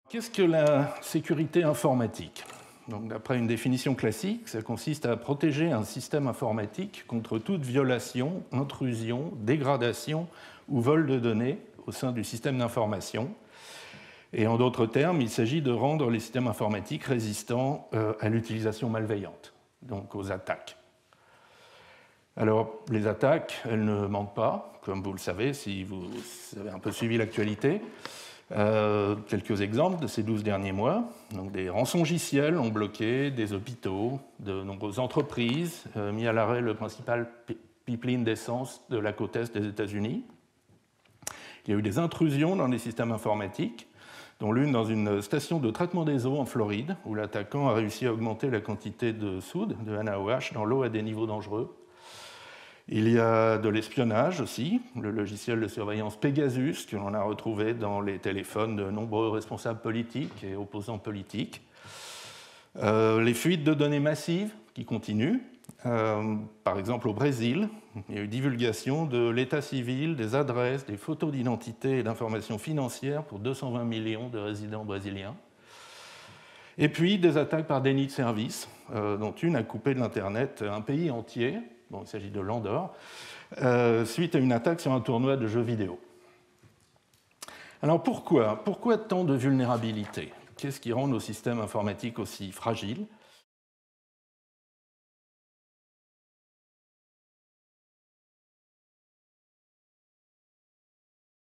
Qu'est-ce que la sécurité informatique? D'après une définition classique, ça consiste à protéger un système informatique contre toute violation, intrusion, dégradation ou vol de données au sein du système d'information. Et en d'autres termes, il s'agit de rendre les systèmes informatiques résistants à l'utilisation malveillante, donc aux attaques. Alors, les attaques, elles ne manquent pas, comme vous le savez si vous avez un peu suivi l'actualité. Quelques exemples de ces 12 derniers mois. Donc, des rançongiciels ont bloqué des hôpitaux, de nombreuses entreprises, mis à l'arrêt le principal pipeline d'essence de la côte est des États-Unis. Il y a eu des intrusions dans les systèmes informatiques, dont l'une dans une station de traitement des eaux en Floride, où l'attaquant a réussi à augmenter la quantité de soude, de NaOH, dans l'eau à des niveaux dangereux. Il y a de l'espionnage aussi, le logiciel de surveillance Pegasus, que l'on a retrouvé dans les téléphones de nombreux responsables politiques et opposants politiques. Les fuites de données massives qui continuent. Par exemple, au Brésil, il y a eu divulgation de l'état civil, des adresses, des photos d'identité et d'informations financières pour 220 millions de résidents brésiliens. Et puis, des attaques par déni de service, dont une a coupé de l'Internet un pays entier. Bon, il s'agit de l'Andorre, suite à une attaque sur un tournoi de jeux vidéo. Alors pourquoi tant de vulnérabilités? Qu'est-ce qui rend nos systèmes informatiques aussi fragiles?